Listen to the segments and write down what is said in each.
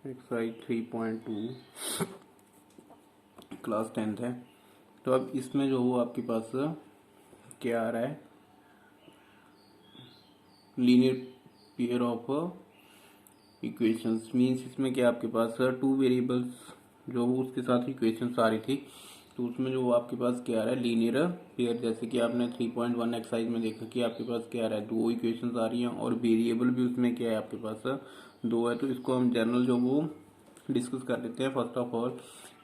Exercise 3.2 class 10th है। तो अब इसमें जो वो आपके पास क्या आ रहा है, linear pair of equations. Means इसमें क्या आपके पास टू वेरिएबल्स जो वो उसके साथ इक्वेशंस आ रही थी, तो उसमें जो वो आपके पास क्या आ रहा है, लीनियर पेयर। जैसे कि आपने 3.1 एक्सरसाइज में देखा कि आपके पास क्या आ रहा है, दो इक्वेशंस आ रही हैं और वेरिएबल भी उसमें क्या है आपके पास दो है। तो इसको हम जनरल जो वो डिस्कस कर लेते हैं। फर्स्ट ऑफ ऑल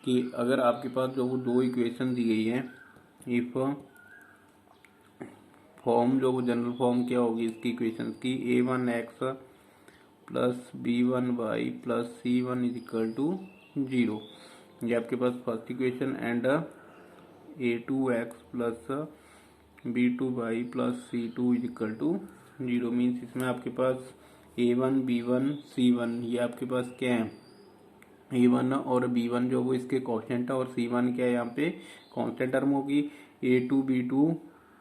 कि अगर आपके पास जो वो दो इक्वेशन दी गई है, इफ फॉर्म जो वो जनरल फॉर्म क्या होगी इसकी इक्वेशन की, a1x plus b1y plus c1 is equal to 0। ये आपके पास first equation. And a2x plus b2y plus c2 is equal to 0। Means इसमें आपके पास a1 b1 c1 ये आपके पास क्या है, a1 और b1 जो वो इसके कोएफिशिएंट है और c1 क्या है यहाँ पे कांस्टेंट टर्म होगी। a2 b2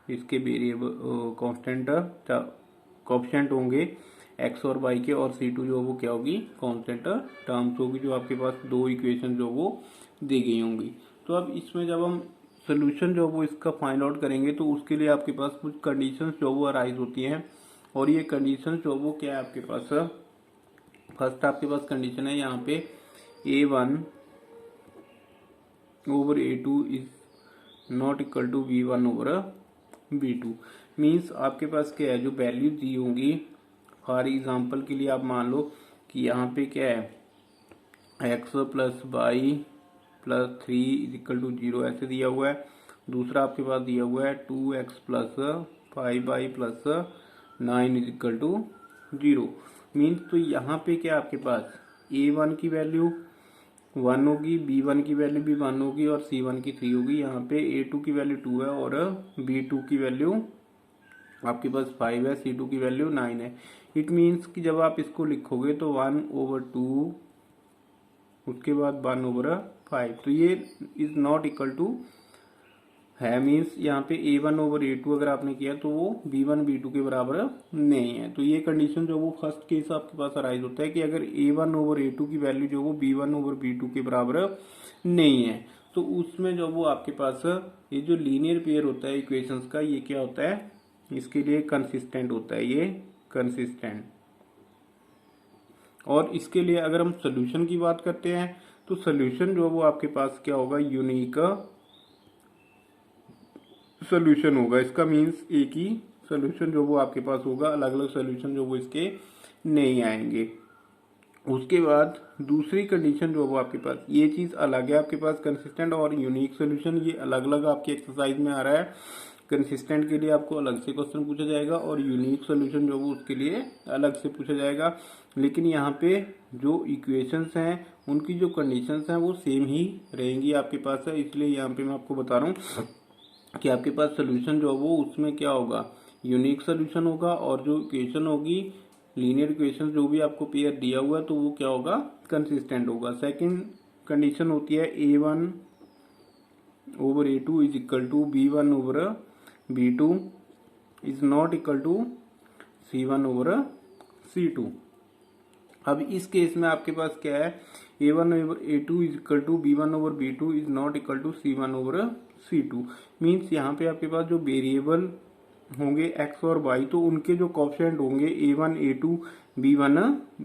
इसके वेरिएबल कांस्टेंट कोएफिशिएंट होंगे x और y के, और c2 जो वो क्या होगी, कांस्टेंट टर्म्स होगी जो आपके पास दो इक्वेशन जो वो दी गई होंगी। तो अब इसमें जब हम सोल्यूशन जो वो इसका फाइंड आउट करेंगे तो उसके लिए आपके पास कुछ कंडीशंस जो वो अराइज होती हैं, और ये कंडीशंस जो वो क्या है आपके पास, फर्स्ट आपके पास कंडीशन है यहाँ पे a1 over a2 is not equal to b1 over b2। Means आपके पास क्या है, जो वैल्यू दी होंगी, फॉर एग्जांपल के लिए आप मान लो कि यहाँ पे क्या है x plus y plus 3 is equal to 0 ऐसे दिया हुआ है। दूसरा आपके पास दिया हुआ है 2x plus 5y plus 9 is equal to 0। Means तो यहाँ पे क्या आपके पास a1 की वैल्यू 1 होगी, b1 की वैल्यू भी 1 होगी और c1 की 3 होगी। यहाँ पे a2 की वैल्यू 2 है और b2 की वैल्यू आपके पास 5 है, c2 की वैल्यू 9 है। इट मीन्स कि जब आप इसको लिखोगे तो 1/2 उसके बाद 1/5, तो ये इज नॉट इक्वल टू है। मीन्स यहाँ पे a1/a2 अगर आपने किया तो वो b1 b2 के बराबर नहीं है। तो ये कंडीशन जो वो फर्स्ट केस आपके पास अराइज होता है कि अगर a1/a2 की वैल्यू जो वो b1/b2 के बराबर नहीं है, तो उसमें जो वो आपके पास ये जो लीनियर पेयर होता है इक्वेशंस का, ये क्या होता है, इसके लिए कंसिस्टेंट होता है, ये कंसिस्टेंट। और इसके लिए अगर हम सोल्यूशन की बात करते हैं तो सोल्यूशन जो वो आपके पास क्या होगा, यूनिक सोल्यूशन होगा इसका। मीन्स एक ही सोल्यूशन जो वो आपके पास होगा, अलग अलग सोल्यूशन जो वो इसके नहीं आएंगे। उसके बाद दूसरी कंडीशन जो वो आपके पास, ये चीज अलग है आपके पास कंसिस्टेंट और यूनिक सोल्यूशन, ये अलग अलग आपके एक्सरसाइज में आ रहा है। कंसिस्टेंट के लिए आपको अलग से क्वेश्चन पूछा जाएगा और यूनिक सोल्यूशन जो वो उसके लिए अलग से पूछा जाएगा। लेकिन यहाँ पे जो इक्वेशंस हैं उनकी जो कंडीशंस हैं वो सेम ही रहेंगी आपके पास है। इसलिए यहाँ पे मैं आपको बता रहा हूँ कि आपके पास सोल्यूशन जो वो उसमें क्या होगा, यूनिक सोल्यूशन होगा, और जो इक्वेशन होगी लीनियर इक्वेशन जो भी आपको पेयर दिया हुआ है तो वो क्या होगा, कंसिस्टेंट होगा। सेकंड कंडीशन होती है a1 over a2 is equal to b1 over b2 is not equal to c1 over c2। अब इस केस में आपके पास क्या है, a1 over a2 is equal to b1 over b2 is not equal to c1 over c2। Means यहाँ पे आपके पास जो वेरिएबल होंगे x और y, तो उनके जो कोएफिशिएंट होंगे a1 a2 b1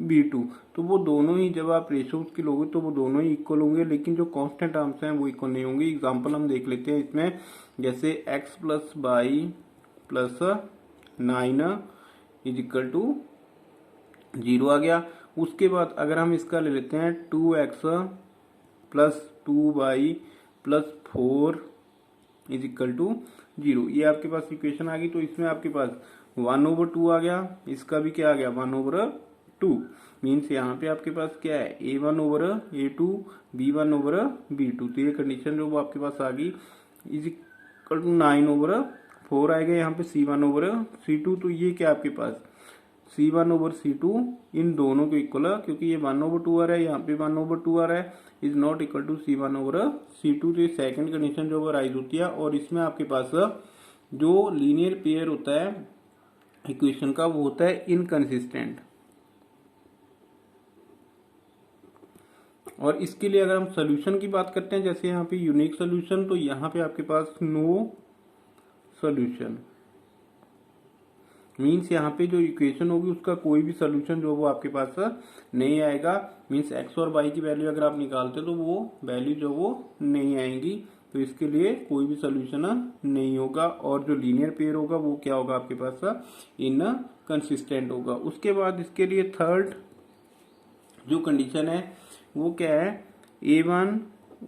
b2, तो वो दोनों ही जब आप रेशियोज के लोगे तो वो दोनों ही इक्वल होंगे, लेकिन जो कांस्टेंट टर्म्स हैं वो इक्वल नहीं होंगे। एग्जांपल हम देख लेते हैं इसमें, जैसे x plus y plus 9 is equal to 0 आ गया। उसके बाद अगर हम इसका ले लेते हैं 2x plus 2y plus 4 is equal to 0, ये आपके पास इक्वेशन आ गई। तो इसमें आपके पास 1/2 आ गया, इसका भी क्या आ गया 1/2। मीन्स यहाँ पे आपके पास क्या है, a1 over a2 b1 over b2, तो ये कंडीशन जो वो आपके पास आ गई इज इक्वल टू 9/4 आएगा यहाँ पे c1 ओवर c2। तो ये क्या आपके पास c1 ओवर c2 इन दोनों को इक्वल है, क्योंकि ये 1/2 आ रहा है, यहाँ पे 1/2 आ रहा है, is not equal to c1 over c2। तो ये सेकंड कंडीशन जो राइज होती है। और इसमें आपके पास जो लीनियर पेयर होता है इक्वेशन का वो होता है इनकंसिस्टेंट। और इसके लिए अगर हम सोल्यूशन की बात करते हैं, जैसे यहाँ पे यूनिक सोल्यूशन, तो यहाँ पे आपके पास नो सोल्यूशन मीन्स यहाँ पे जो इक्वेशन होगी उसका कोई भी सोल्यूशन जो वो आपके पास नहीं आएगा। मीन्स एक्स और वाई की वैल्यू अगर आप निकालते तो वो वैल्यू जो वो नहीं आएंगी, तो इसके लिए कोई भी सोल्यूशन नहीं होगा। और जो लीनियर पेयर होगा वो क्या होगा आपके पास, इनकंसिस्टेंट होगा। उसके बाद इसके लिए थर्ड जो कंडीशन है वो क्या है, A1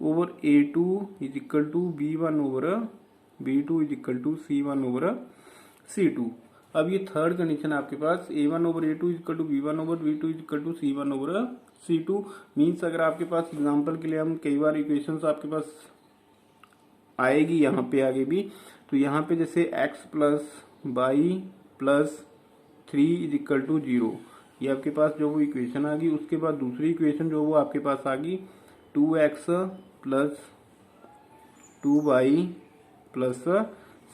over A2 is equal to B1 over B2 is equal to C1 over C2। अब ये थर्ड कंडीशन आपके पास A1 over A2 is equal to B1 over B2 is equal to C1 over C2। Means अगर आपके पास example के लिए हम कई बार इक्वेशंस आपके पास आएगी यहाँ पे आगे भी, तो यहाँ पे जैसे x plus y plus 3 is equal to 0, ये आपके पास जो वो इक्वेशन आ गई। उसके बाद दूसरी इक्वेशन जो वो आपके पास आ गई 2x plus 2y plus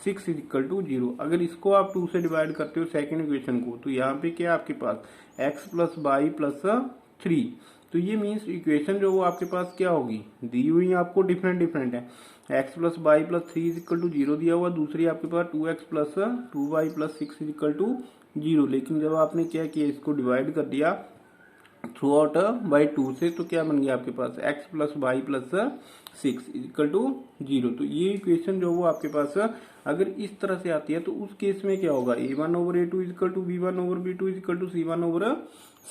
6 is equal to 0। अगर इसको आप 2 से डिवाइड करते हो सेकेंड इक्वेशन को, तो यहाँ पे क्या आपके पास x प्लस वाई प्लस 3, तो ये मीन्स इक्वेशन जो वो आपके पास क्या होगी, दी हुई आपको डिफरेंट है। x plus y plus 3 is equal to 0 दिया हुआ, दूसरी आपके पास 2x plus 2y plus 6 is equal to 0। लेकिन जब आपने क्या किया, इसको डिवाइड कर दिया थ्रू आउट बाई 2 से, तो क्या बन गया आपके पास x plus y plus 6 equal to 0। तो ये इक्वेशन जो वो आपके पास अगर इस तरह से आती है तो उस केस में क्या होगा, A1 over A2 equal to B1 over B2 equal to C1 over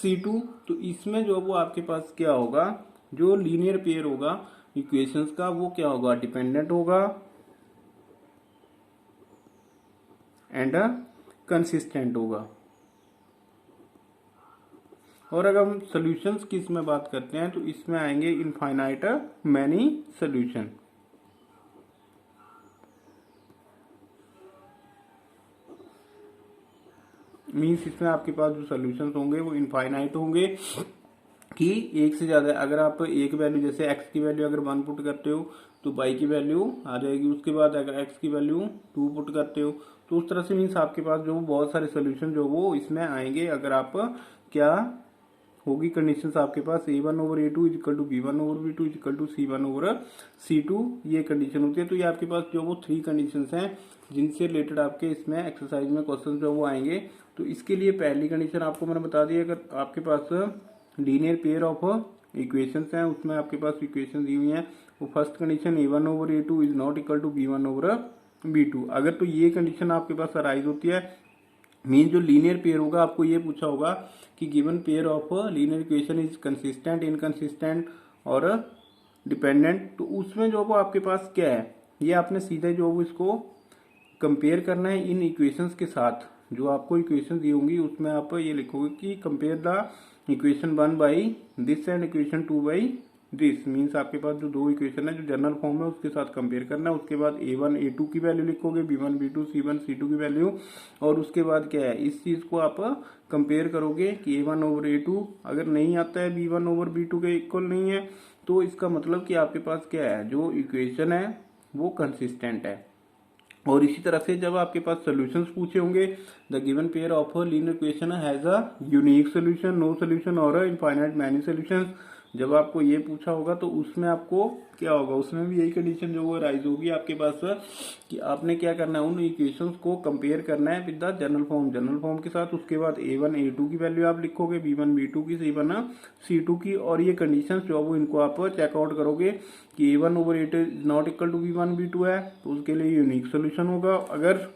C2। तो इसमें जो वो आपके पास क्या होगा, जो लीनियर पेयर होगा इक्वेशंस का वो क्या होगा, डिपेंडेंट होगा एंड कंसिस्टेंट होगा। और अगर हम सॉल्यूशंस की इसमें बात करते हैं तो इसमें आएंगे इनफाइनाइट मैनी सॉल्यूशन। मीन्स इसमें आपके पास जो सॉल्यूशंस होंगे वो इनफाइनाइट होंगे कि एक से ज्यादा। अगर आप एक वैल्यू जैसे x की वैल्यू अगर 1 पुट करते हो तो y की वैल्यू आ जाएगी। उसके बाद अगर x की वैल्यू 2 पुट करते हो तो उस तरह से मीन्स आपके पास जो बहुत सारे सोल्यूशन जो वो इसमें आएंगे। अगर आप क्या होगी कंडीशंस आपके पास A1 over A2 is equal to B1 over B2 is equal to C1 over C2, ये कंडीशन होती है। तो ये आपके पास जो वो 3 कंडीशंस हैं जिनसे रिलेटेड आपके इसमें एक्सरसाइज में क्वेश्चन जो वो आएंगे। तो इसके लिए पहली कंडीशन आपको मैंने बता दी, अगर आपके पास लीनियर पेयर ऑफ इक्वेशंस हैं उसमें आपके पास इक्वेशन दी हुई हैं, वो first condition A1 over A2 is not equal to B1 over B2। अगर तो ये कंडीशन आपके पास अराइज होती है, मीन जो लीनियर पेयर होगा आपको ये पूछा होगा कि given pair of linear equation is consistent, inconsistent और डिपेंडेंट, तो उसमें जो वो आपके पास क्या है, ये आपने सीधे जो वो इसको कंपेयर करना है इन इक्वेशंस के साथ। जो आपको इक्वेशन दी होंगी उसमें आप ये लिखोगे कि compare the equation 1 by this and equation 2 by this. Means आपके पास जो दो इक्वेशन है जो जनरल फॉर्म है उसके साथ कंपेयर करना है। उसके बाद A1 A2 की वैल्यू लिखोगे, B1 B2 C1 C2 की वैल्यू, और उसके बाद क्या है इस चीज को आप कंपेयर करोगे कि A1 ओवर A2 अगर नहीं आता है B1 ओवर B2 के इक्वल नहीं है, तो इसका मतलब कि आपके पास क्या है, जो इक्वेशन है वो कंसिस्टेंट है। और इसी तरह से जब आपके पास सॉल्यूशंस पूछे होंगे, the given pair of linear equation has a unique solution, no solution और इनफाइनाइट मैनी सॉल्यूशंस, जब आपको ये पूछा होगा तो उसमें आपको क्या होगा, उसमें भी यही कंडीशन जो वो राइज होगी आपके पास कि आपने क्या करना है, उन इक्वेशंस को कंपेयर करना है विद द जनरल फॉर्म के साथ। उसके बाद A1 A2 की वैल्यू आप लिखोगे, B1 B2 की, C1 C2 की, और ये कंडीशंस जो वो इनको आप चेकआउट करोगे कि A1 over A2 is not equal to B1 B2 है तो उसके लिए यूनिक सोल्यूशन होगा। अगर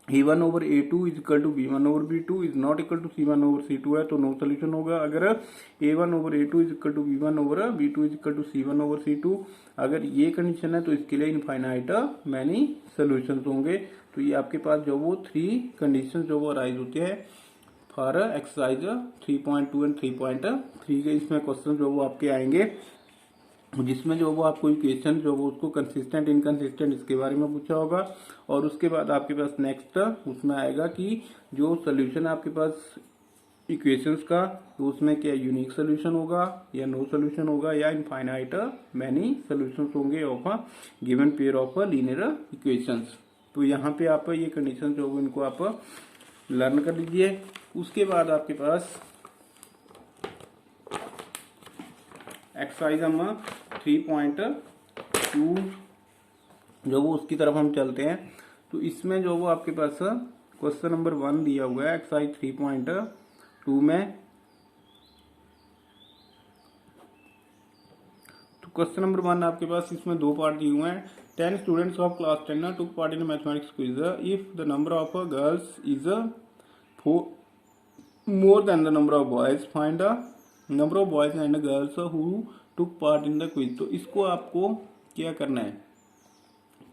A1 over A2 is equal to B1 over B2 is not equal to C1 over C2 है तो नो सोल्यूशन होगा। अगर A1 over A2 is equal to B1 over B2 is equal to C1 over C2, अगर ये condition है तो इसके लिए इनफाइनाइट मैनी सोल्यूशंस होंगे। तो ये आपके पास जो वो 3 कंडीशन जो वो राइज होते हैं फॉर एक्सरसाइज 3.2 एंड 3.3 के इसमें क्वेश्चन जो वो आपके आएंगे, जिसमें जो वो आपको इक्वेशन जो वो उसको कंसिस्टेंट इनकंसिस्टेंट इसके बारे में पूछा होगा। और उसके बाद आपके पास नेक्स्ट उसमें आएगा कि जो सोल्यूशन आपके पास इक्वेशंस का, तो उसमें क्या यूनिक सोल्यूशन होगा या नो सोल्यूशन होगा या इनफाइनाइट मैनी सोल्यूशंस होंगे of a given pair of linear equations. तो यहाँ पे आप ये कंडीशन जो इनको आप लर्न कर लीजिए। उसके बाद आपके पास एक्सरसाइज हम 3.2 जो वो उसकी तरफ हम चलते हैं। तो इसमें जो वो आपके पास क्वेश्चन नंबर 1 दिया हुआ है एक्सरसाइज 3.2 में। तो क्वेश्चन नंबर 1 आपके पास इसमें 2 पार्ट दिए हुए हैं। 10 students of class 10 took part in a mathematics quiz. If the number of girls is 4 more than the number of boys, find the number of boys and girls who took part in the quiz. तो इसको आपको क्या करना है,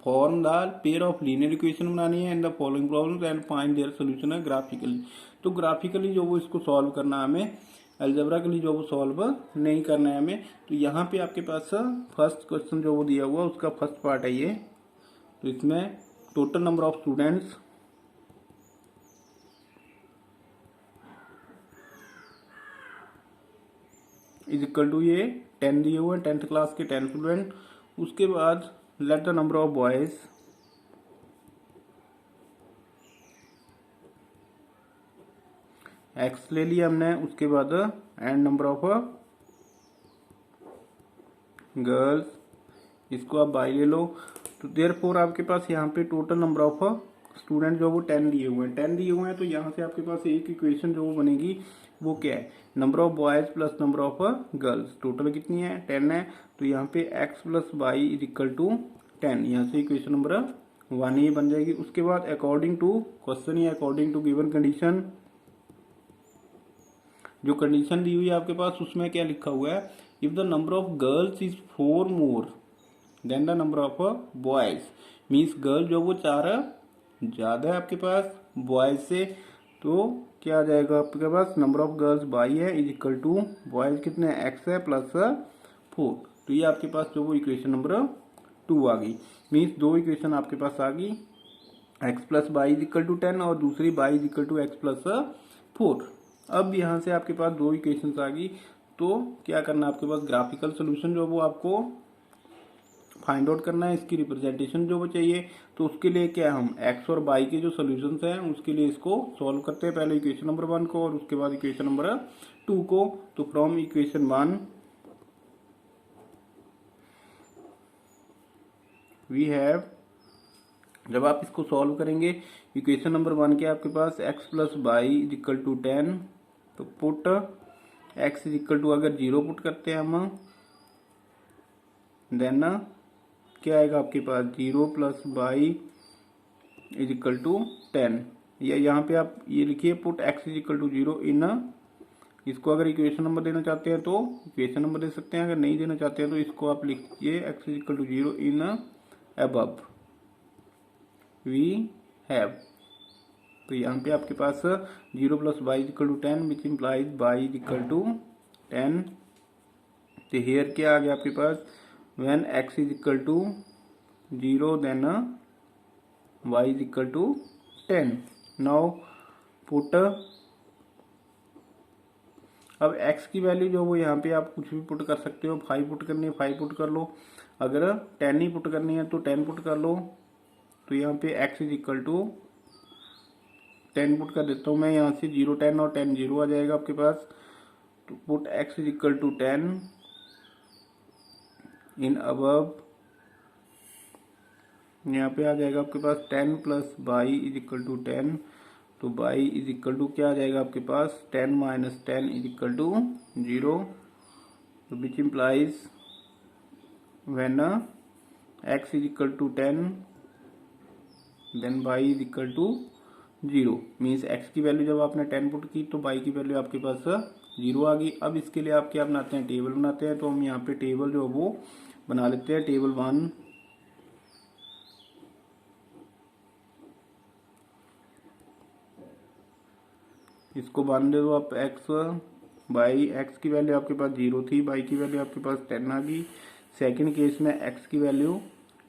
form the pair of linear equation बनानी है in the following problems and find their solution है graphically. तो ग्राफिकली जो वो इसको सॉल्व करना है हमें, अलजेब्राकली जो वो सॉल्व नहीं करना है हमें। तो यहाँ पे आपके पास फर्स्ट क्वेश्चन जो वो दिया हुआ उसका फर्स्ट पार्ट है ये। तो इसमें total number of students is equal to ये 10 दिए हुए हैं, 10th क्लास के 10 स्टूडेंट। उसके बाद let the number of boys x ले लिया हमने। उसके बाद एंड नंबर ऑफ गर्ल्स, इसको आप बाई ले लो। तो देयरफॉर आपके पास यहाँ पे टोटल नंबर ऑफ स्टूडेंट जो वो 10 दिए हुए हैं, 10 दिए हुए हैं। तो यहाँ से आपके पास एक इक्वेशन जो वो बनेगी वो क्या है, number of boys plus number of girls. Total कितनी है, 10 है। तो यहाँ पे x plus y is equal to 10, यहाँ से इक्वेशन नंबर 1 ही बन जाएगी। उसके बाद अकॉर्डिंग टू क्वेश्चन या अकॉर्डिंग टू गिवन कंडीशन, जो कंडीशन दी हुई है आपके पास उसमें क्या लिखा हुआ है, if the number of girls is 4 more than the number of boys, means girl जो वो 4 ज्यादा है आपके पास बॉयज से। तो क्या आ जाएगा आपके पास, नंबर ऑफ गर्ल्स बाई है इज इक्वल टू बॉयज कितने एक्स है प्लस 4। तो ये आपके पास जो वो इक्वेशन नंबर 2 आ गई। मीन्स 2 इक्वेशन आपके पास आ गई, x plus y is equal to 10 और दूसरी y is equal to x plus 4। अब यहाँ से आपके पास 2 इक्वेशन आ गई। तो क्या करना है आपके पास, ग्राफिकल सोल्यूशन जो वो आपको फाइंड आउट करना है, इसकी रिप्रेजेंटेशन जो वो चाहिए। तो उसके लिए क्या हम एक्स और बाई के जो सोल्यूशंस हैं उसके लिए इसको सॉल्व करते हैं, पहले इक्वेशन नंबर 1 को और उसके बाद इक्वेशन नंबर 2 को। तो फ्रॉम इक्वेशन 1 वी हैव, जब आप इसको सॉल्व करेंगे इक्वेशन नंबर 1 के आपके पास x plus y is equal to 10। तो put x is equal to, अगर 0 पुट करते हैं हम, देन क्या आएगा आपके पास, 0 plus y is equal to 10। या यहाँ पे आप ये लिखिए put x is equal to 0 in, इसको अगर इक्वेशन नंबर देना चाहते हैं तो इक्वेशन नंबर दे सकते हैं, अगर नहीं देना चाहते हैं तो इसको आप लिखिए x is equal to 0 in above we have. तो यहाँ पे आपके पास 0 plus y is equal to 10 which implies y is equal to 10। तो हेयर क्या आ गया आपके पास, when x is equal to 0 then y is equal to 10। Now put, अब x की वैल्यू जो वो यहाँ पे आप कुछ भी पुट कर सकते हो, 5 पुट करनी है 5 पुट कर लो, अगर 10 ही पुट करनी है तो 10 पुट कर लो। तो यहाँ पे x is equal to 10 put कर देता हूँ मैं, यहाँ से 0 10 और 10 0 आ जाएगा आपके पास। तो put x is equal to 10 in above, यहाँ पे आ जाएगा आपके पास 10 plus y is equal to 10। तो बाई इज इक्वल टू क्या आ जाएगा आपके पास, 10 माइनस 10 इज इक्वल टू 0। तो which implies when x is equal to 10 then y is equal to 0, means x की वैल्यू जब आपने 10 पुट की तो y की वैल्यू आपके पास 0 आ गई। अब इसके लिए आप क्या बनाते हैं, टेबल बनाते हैं। तो हम यहाँ पे टेबल जो वो बना लेते हैं, टेबल 1। इसको बांध दे दो आप, x बाई, x की वैल्यू आपके पास 0 थी, y की वैल्यू आपके पास 10 आ गई। सेकंड केस में x की वैल्यू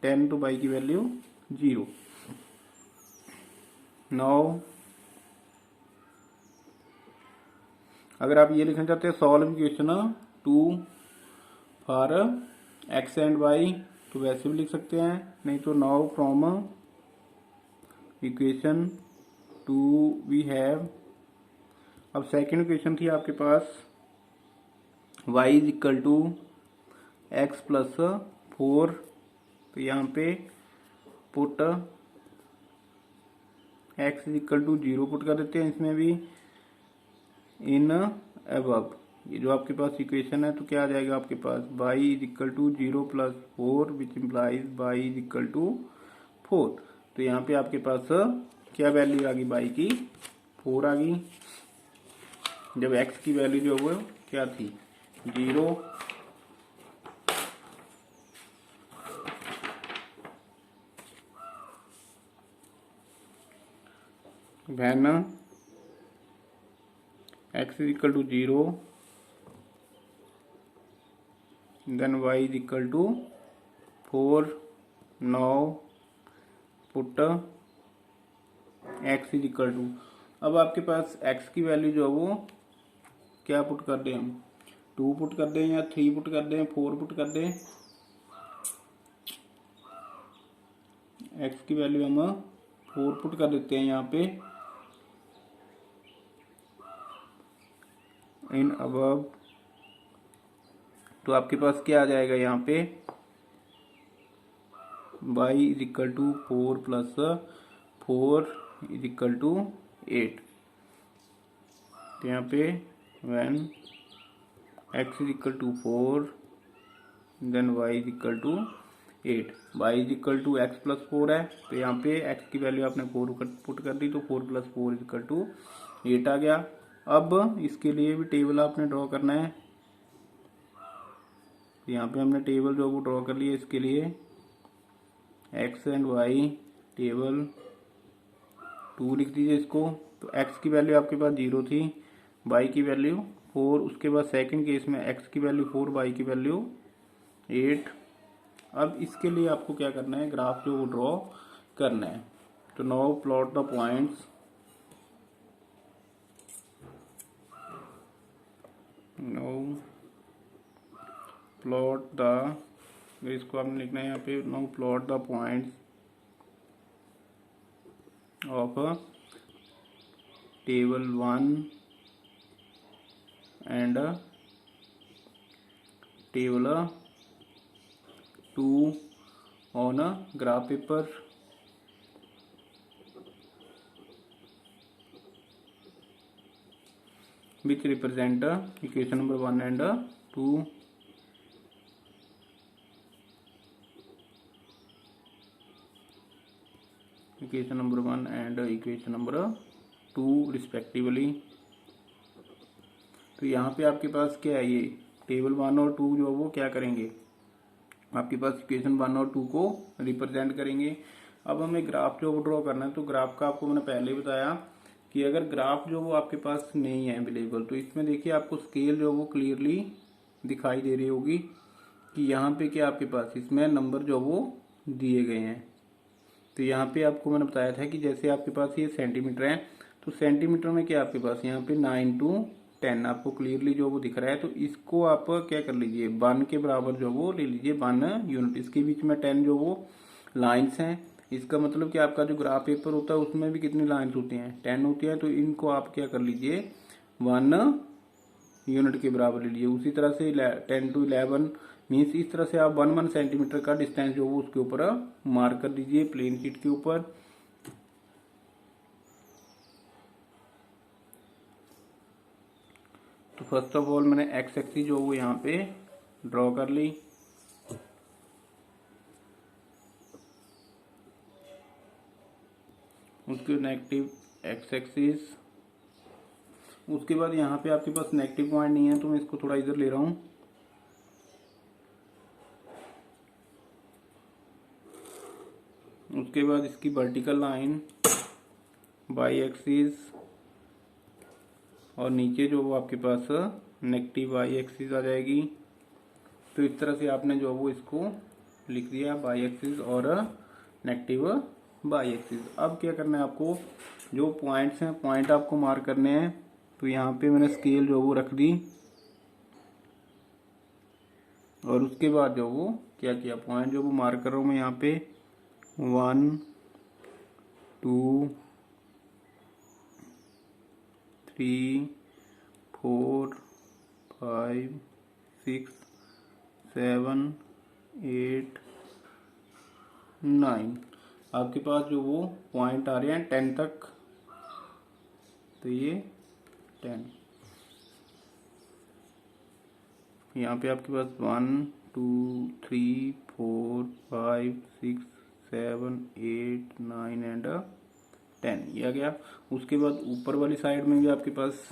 10 तो y की वैल्यू 0। नाउ अगर आप ये लिखना चाहते हैं solve equation 2 for x and y, तो वैसे भी लिख सकते हैं, नहीं तो now from equation 2 we have, अब सेकेंड इक्वेशन थी आपके पास y is equal to x plus 4, तो यहाँ पे put x is equal to 0 put कर देते हैं इसमें भी, इन अबव, ये जो आपके पास इक्वेशन है तो क्या आ जाएगा आपके पास, y is equal to 0 plus 4 which implies y is equal to 4। तो यहाँ पे आपके पास क्या वैल्यू आ गई, बाई की 4 आ गई, जब एक्स की वैल्यू जो वो क्या थी 0। When x is equal to 0 then y is equal to 4। Now put x is equal to, अब आपके पास एक्स की वैल्यू जो है वो क्या पुट कर दें हम, 2 पुट कर दें या 3 पुट कर दें, 4 पुट कर दें। एक्स की वैल्यू हम 4 पुट कर देते हैं यहाँ पे, इन अबव, तो आपके पास क्या आ जाएगा यहाँ पे, y is equal to 4 plus 4 is equal to 8। तो यहाँ पे when x is equal to 4 then y is equal to 8, y is equal to x plus 4 है, तो यहाँ पे x की वैल्यू आपने 4 पुट कर दी, तो 4 प्लस 4 इज इक्वल टू 8 आ गया। अब इसके लिए भी टेबल आपने ड्रॉ करना है, यहाँ पे हमने टेबल जो वो ड्रॉ कर लिया, इसके लिए x एंड y टेबल 2 लिख दीजिए इसको। तो x की वैल्यू आपके पास 0 थी, y की वैल्यू 4, उसके बाद सेकंड केस में x की वैल्यू 4, y की वैल्यू 8। अब इसके लिए आपको क्या करना है, ग्राफ जो वो ड्रॉ करना है। तो now plot the points, now plot the, इसको आपने लिखना है यहाँ पे, now plot the points of table 1 and table 2 on graph paper. which represent equation number 1 and 2। Equation number 1 and equation number 2 respectively. तो यहाँ पे आपके पास क्या है, ये टेबल 1 और 2 जो वो क्या करेंगे, आपके पास इक्वेशन 1 और 2 को रिप्रेजेंट करेंगे। अब हमें ग्राफ जो वो ड्रॉ करना है, तो ग्राफ का आपको मैंने पहले ही बताया कि अगर ग्राफ जो वो आपके पास नहीं है अवेलेबल, तो इसमें देखिए आपको स्केल जो वो क्लियरली दिखाई दे रही होगी कि यहाँ पे क्या आपके पास इसमें नंबर जो वो दिए गए हैं। तो यहाँ पे आपको मैंने बताया था कि जैसे आपके पास ये सेंटीमीटर है, तो सेंटीमीटर में क्या आपके पास यहाँ पे 9/10 आपको क्लियरली जो वो दिख रहा है। तो इसको आप क्या कर लीजिए, 1 के बराबर जो वो ले लीजिए, 1 यूनिट। इसके बीच में 10 जो वो लाइन्स हैं, इसका मतलब कि आपका जो ग्राफ पेपर होता है उसमें भी कितनी लाइन्स होती हैं, 10 होती है। तो इनको आप क्या कर लीजिए, 1 यूनिट के बराबर ले लीजिए। उसी तरह से 10 to 11 मीन्स इस तरह से आप 1 सेंटीमीटर का डिस्टेंस जो वो उसके ऊपर मार्क कर दीजिए प्लेन शीट के ऊपर। तो फर्स्ट ऑफ ऑल मैंने एक्स एक्सिस जो वो यहाँ पे ड्रॉ कर ली। उसके नेगेटिव एक्स एक्सिस, उसके बाद यहाँ पे आपके पास नेगेटिव पॉइंट नहीं है तो मैं इसको थोड़ा इधर ले रहा हूँ। उसके बाद इसकी वर्टिकल लाइन बाई एक्सिस, और नीचे जो वो आपके पास नेगेटिव वाई एक्सिस आ जाएगी। तो इस तरह से आपने जो वो इसको लिख दिया, बाई एक्सिस और नेगेटिव बाई एक्सिस। अब क्या करना है आपको, जो पॉइंट्स हैं पॉइंट आपको मार्क करने हैं। तो यहाँ पे मैंने स्केल जो वो रख दी, और उसके बाद जो वो क्या किया, पॉइंट जो वो मार्क कर रहा हूँ मैं यहाँ पे 1 2 3 4 5 6 7, 8, 9। आपके पास जो वो पॉइंट आ रहे हैं 10 तक, तो ये 10। यहाँ पे आपके पास 1, 2, 3, 4, 5, 6, 7, 8, 9 एंड 10 ये आ गया। उसके बाद ऊपर वाली साइड में भी आपके पास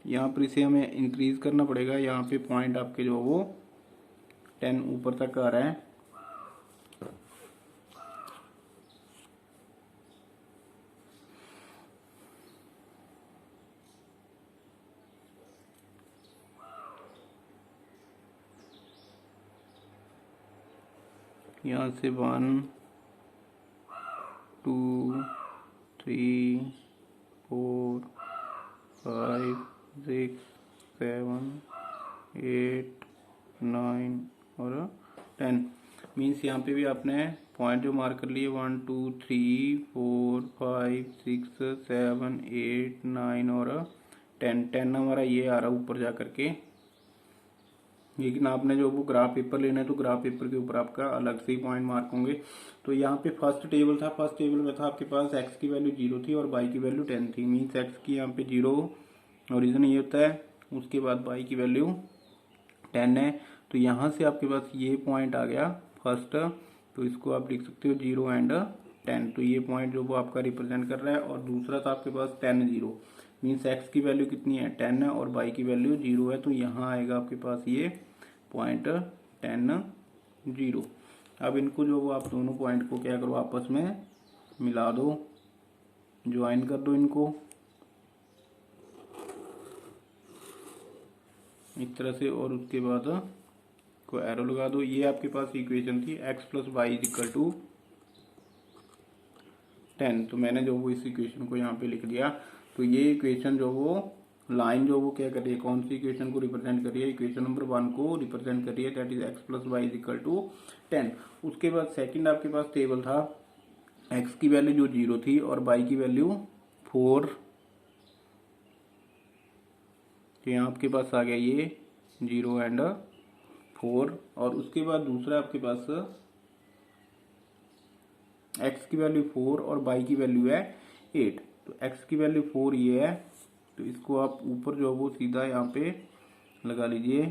यहाँ पर इसे हमें इंक्रीज करना पड़ेगा। यहाँ पे पॉइंट आपके जो वो 10 ऊपर तक आ रहा है। यहाँ से 1, 2, 3, 4, 5, 6, 7, 8, 9 और 10 मीन्स यहाँ पे भी आपने पॉइंट जो मार्क कर लिए 1, 2, 3, 4, 5, 6, 7, 8, 9 और 10 हमारा ये आ रहा ऊपर जा करके। लेकिन आपने जो वो ग्राफ पेपर लेना है तो ग्राफ पेपर के ऊपर आपका अलग से ही पॉइंट मार्क होंगे। तो यहाँ पे फर्स्ट टेबल था, फर्स्ट टेबल में था आपके पास x की वैल्यू 0 थी और y की वैल्यू 10 थी। मीन्स x की यहाँ पे 0 ओरिजिन ये होता है, उसके बाद y की वैल्यू 10 है। तो यहाँ से आपके पास ये पॉइंट आ गया फर्स्ट, तो इसको आप लिख सकते हो 0 एंड 10। तो ये पॉइंट जो वो आपका रिप्रेजेंट कर रहा है। और दूसरा था आपके पास 10, 0 मीन्स x की वैल्यू कितनी है 10 है और y की वैल्यू 0 है। तो यहाँ आएगा आपके पास ये पॉइंट 10, 0। अब इनको जो वो आप दोनों पॉइंट को क्या करो आपस में मिला दो, ज्वाइन कर दो इनको इस तरह से और उसके बाद को एरो लगा दो। ये आपके पास इक्वेशन थी x + y = 10। तो मैंने जो वो इस इक्वेशन को यहाँ पे लिख दिया। तो ये इक्वेशन जो वो लाइन जो वो क्या कर रही है, कौन सी इक्वेशन को रिप्रेजेंट कर रही है, इक्वेशन नंबर 1 को रिप्रेजेंट कर रही है, दैट इज x + y = 10। उसके बाद सेकंड आपके पास टेबल था x की वैल्यू जो 0 थी और y की वैल्यू 4। तो यहाँ आपके पास आ गया ये 0 एंड 4। और उसके बाद दूसरा आपके पास x की वैल्यू 4 और y की वैल्यू है 8। तो x की वैल्यू 4 ये है, तो इसको आप ऊपर जो वो सीधा यहाँ पे लगा लीजिए